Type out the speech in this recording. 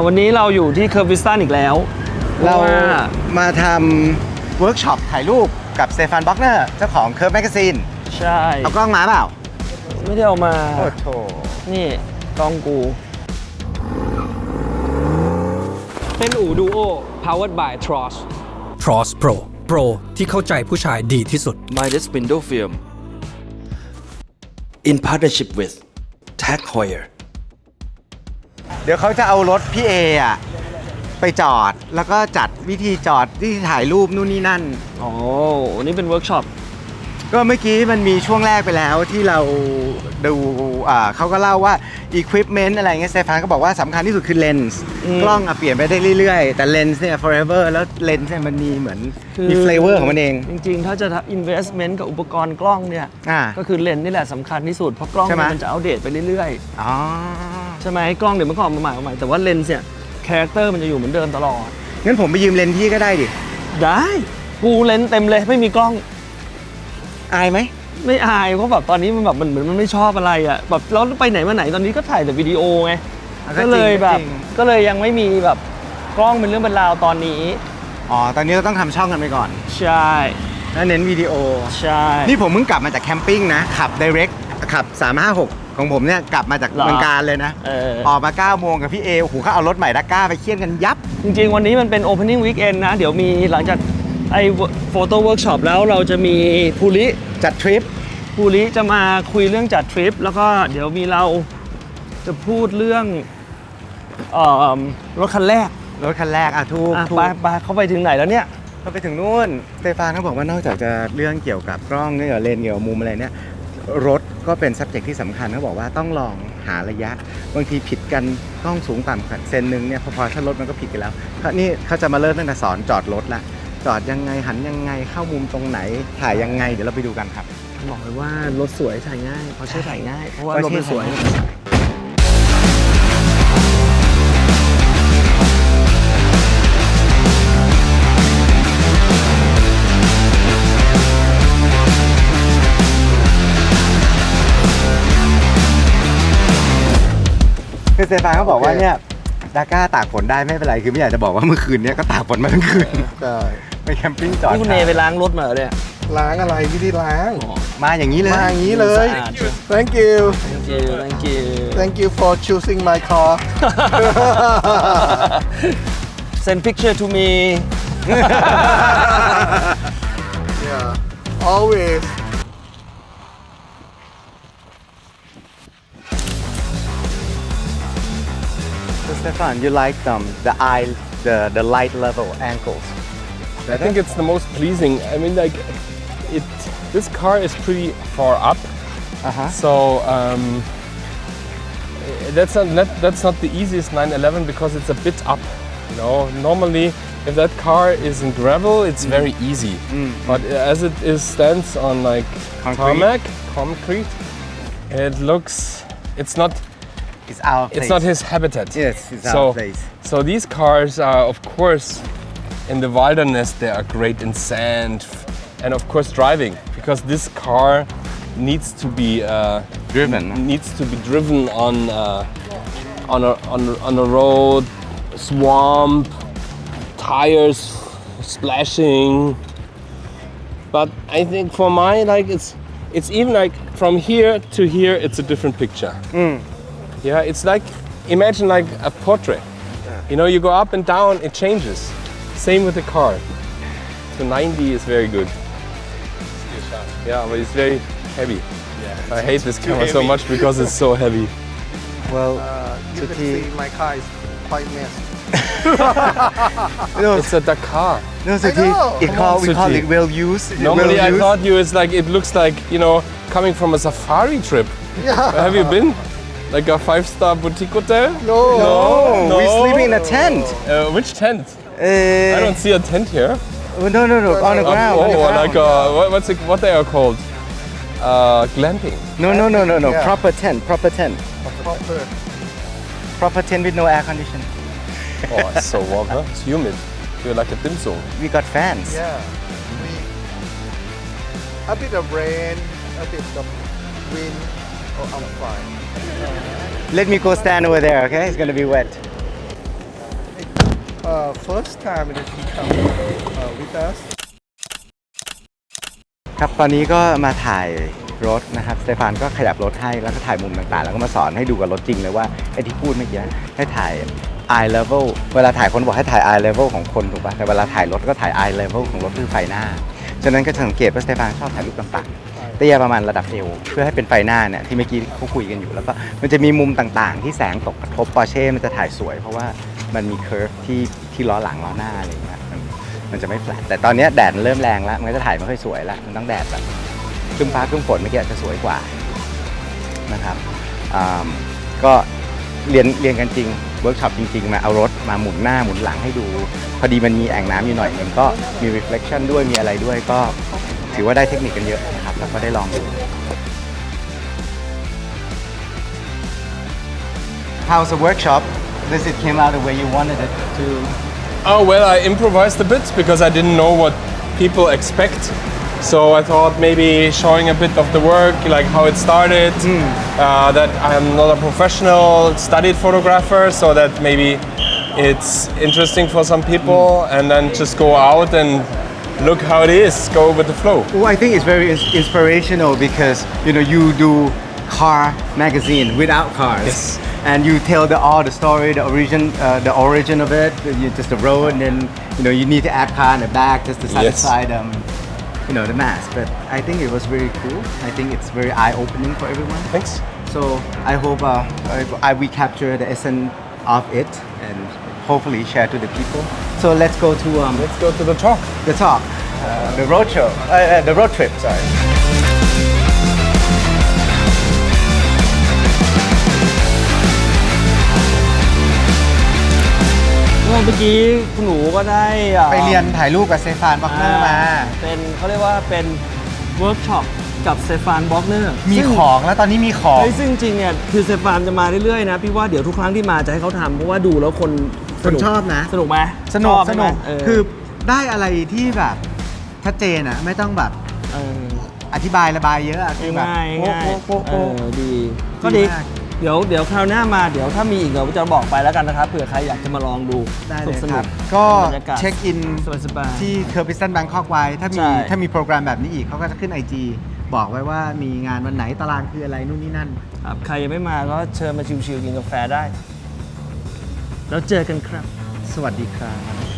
วันนี้เราอยู่ที่ Kyrgyzstan อีกแล้วเรามาทำเวิร์กช็อปถ่ายรูปกับสเตฟานบ็อกเนอร์เจ้าของ Curve Magazine ใช่ เอากล้องมาเปล่า ไม่ได้เอามา โอ้โห นี่กล้องกู เป็นอู่ดูโอ powered by Tross Tross Pro Pro ที่เข้าใจผู้ชายดีที่สุด Midas Window Film in partnership with Tag Heuer เดี๋ยวเขาจะเอารถพี่เออะไปจอดแล้วก็จัดวิธีจอดที่ถ่ายรูปนู่นนี่นั่น อ๋อนี่เป็นเวิร์กช็อป ก็เมื่อกี้มันมีช่วงแรกไปแล้วที่เราดูเขาก็เล่าว่า equipment อะไรเงี้ยสเตฟานก็บอกว่าสำคัญที่สุดคือเลนส์กล้องเปลี่ยนไปได้เรื่อยๆแต่เลนส์เนี่ย forever แล้วเลนส์เนี่ยมันมีเหมือนมี flavor ของมันเองจริงๆ ถ้าจะ investment กับอุปกรณ์กล้องเนี่ยก็คือเลนส์นี่แหละสำคัญที่สุดเพราะกล้องมันจะอัปเดตไปเรื่อยๆใช่ไหมกล้องเดี๋ยวมันก็ออกมาใหม่แต่ว่าเลนส์เนี่ยคาแรคเตอร์มันจะอยู่เหมือนเดิมตลอดงั้นผมไปยืมเลนส์พี่ก็ได้ดิได้กูเลนส์เต็มเลยไม่มีกล้องอายไหมไม่อายเพราะแบบตอนนี้มันแบบมันเหมือนมันไม่ชอบอะไรอ่ะแบบแล้วไปไหนมาไหนตอนนี้ก็ถ่ายแต่วิดีโอไงก็เลยแบบก็เลยยังไม่มีแบบกล้องเป็นเรื่องเป็นราวตอนนี้ตอนนี้เราต้องทำช่องกันไปก่อนใช่แล้วเน้นวิดีโอใช่นี่ผมเพิ่งกลับมาจากแคมปิ้งนะขับ Direct ขับ356ของผมเนี่ยกลับมาจากเมืองการเลยนะออกมา9 โมงกับพี่เอโอ้โหเขาเอารถใหม่ดักก้าไปเคี่ยนกันยับจริงๆวันนี้มันเป็น Opening Weekend นะเดี๋ยวมีหลังจากไอ้โฟโต้เวิร์กช็อปแล้วเราจะมีภูริจัดทริปภูริจะมาคุยเรื่องจัดทริปแล้วก็เดี๋ยวมีเราจะพูดเรื่องรถคันแรกถูกไปเขาไปถึงไหนแล้วเนี่ยเขาไปถึงนู่นสเตฟานเขาบอกว่านอกจากจะเรื่องเกี่ยวกับกล้องเรื่องเลนส์เกี่ยวกับมุมอะไรเนี่ยรถก็เป็น subject ที่สำคัญเขาบอกว่าต้องลองหาระยะบางทีผิดกันกล้องสูงต่ำเซนนึงเนี่ยพอถ้ารถมันก็ผิดกันแล้วนี่เขาจะมาเริ่มตั้งแต่สอนจอดรถละจอดยังไงหันยังไงเข้ามุมตรงไหนถ่ายยังไงเดี๋ยวเราไปดูกันครับบอกเลยว่ารถสวยถ่ายง่ายเพราะใช้ถ่ายง่ายเพราะว่ารถมันสวยคือสเตฟานเขาบอกว่าเนี่ยดาก้าตากฝนได้ไม่เป็นไรคือไม่อยากจะบอกว่าเมื่อคืนนี้ก็ตากฝนมาทั้งคืนใช่ไปแคมปิ้งจอดนี่คุณเนไปล้างรถมาเหรอเนี่ยล้างอะไรไม่ได้ล้างมาอย่างนี้เลยthank you thank you for choosing my car send picture to me yeah always Stefan, you like the light level angles. I think it's the most pleasing. I mean, like, this car is pretty far up, so that's not the easiest 911 because it's a bit up. You know, normally if that car is in gravel, it's very easy. But as it stands on like concrete, it's not. It's not his habitat. Yes, it's our place. So these cars are, of course, in the wilderness. They are great in sand, and of course driving because this car needs to be driven on a road, swamp, tires splashing. But I think for mine, like it's even like from here to here, it's a different picture. Yeah, it's like, imagine like a portrait. You know, you go up and down, it changes. Same with the car. So 90 is very good. Yeah, but it's very heavy. Yeah, I hate this camera so much because it's so heavy. Well, you can see my car is quite messy. It's a Dakar. No, we call it well used. Normally I thought it looks like, you know, coming from a safari trip. Yeah. Have you been? Like a 5-star boutique hotel? No. We're sleeping in a tent. Which tent? I don't see a tent here. No, on the ground. Like what they are called? Glamping. No. Yeah. Proper tent. Proper tent with no air condition. Oh, it's so warm, huh? It's humid. You're like a dim sum. We got fans. Yeah. A bit of rain, a bit of wind. Oh, I'm fine. Let me go stand over there, okay? It's gonna be wet. first time that he come with us. ครับตอนนี้ก็มาถ่ายรถนะครับสเตฟานก็ขยับรถให้แล้วก็ถ่ายมุมต่างๆแล้วก็มาสอนให้ดูกับรถจริงเลยว่าไอ้ที่พูดเมื่อกี้ให้ถ่าย eye level เวลาถ่ายคนบอกให้ถ่าย eye level ของคนถูกป่ะแต่เวลาถ่ายรถก็ถ่าย eye level ของรถคือไฟหน้าฉะนั้นก็จะสังเกตว่าสเตฟานชอบถ่ายรูปต่างๆเตี้ยประมาณระดับเอวเพื่อให้เป็นไฟหน้าเนี่ยที่เมื่อกี้เขาคุยกันอยู่แล้วก็มันจะมีมุมต่างๆที่แสงตกกระทบปอร์เช่มันจะถ่ายสวยเพราะว่ามันมี curve ที่ล้อหลังล้อหน้าอะไรอย่างเงี้ยมันจะไม่แฟลตแต่ตอนนี้แดดเริ่มแรงแล้วมันก็จะถ่ายไม่ค่อยสวยแล้วมันต้องแดดแบบครึ้มฟ้าครึ้มฝนเมื่อกี้จะสวยกว่านะครับก็เรียนกันจริงเวิร์กช็อปจริงๆมาเอารถมาหมุนหน้าหมุนหลังให้ดูพอดีมันมีแอ่งน้ำอยู่หน่อยนึงก็มี reflection ด้วยมีอะไรด้วยก็ถือว่าได้เทคนิคกันเยอะนะครับแล้วก็ได้ลองดู How's the workshop? Does it came out the way you wanted it to? Oh, well, I improvised a bit because I didn't know what people expect. So I thought maybe showing a bit of the work, like how it started, that I'm not a professional studied photographer, so that maybe it's interesting for some people, and then just go out and look how it is, go with the flow. Well, I think it's very inspirational because you do car magazine without cars. Yes. And you tell all the story, the origin of it. You just the road, and then you need to add car in the back just to satisfy the mass. But I think it was very cool. I think it's very eye-opening for everyone. Thanks. So I hope we capture the essence of it and hopefully share to the people. So let's go to Let's go to the talk. the talk, the road show, the road trip. Sorry. เมื่อกี้คุณหนูก็ได้ ไปเรียนถ่ายรูปกับสเตฟานบ็อกเนอร์มา เป็นเขาเรียกว่าเป็นเวิร์กช็อปกับสเตฟานบ็อกเนอร์ มีของแล้วตอนนี้มีของ ซึ่งจริงๆเนี่ยคือสเตฟานจะมาเรื่อยๆนะพี่ว่าเดี๋ยวทุกครั้งที่มาจะให้เขาทำเพราะว่าดูแล้วคน ชอบนะ สนุกไหม สนุก ชอบใช่ไหม คือได้อะไรที่แบบชัดเจนอ่ะไม่ต้องแบบ เออ อธิบายระบายเยอะอะคือแบบ ง่าย โป๊ะ ง่าย โป๊ะโป๊ะ ดี ก็ดี มาก เดี๋ยวคราวหน้ามาเดี๋ยวถ้ามีอีกเดี๋ยวจะบอกไปแล้วกันนะครับเผื่อใครอยากจะมาลองดู ได้เลย ส ค นุ รับ ก ก็ บรรยากาศ เช็คอิน สบายๆ ที่เคอร์บิสตันแบงคอกไว้ถ้า ใช่ มีโปรแกรมแบบนี้อีกเขาก็จะขึ้น IG บอกไว้ว่ามีงานวันไหนตารางคืออะไรนู่นนี่นั่น ครับใครยังไม่มาก็เชิญมาชิวๆกินกาแฟได้ แล้วเจอกันครับ สวัสดีครับ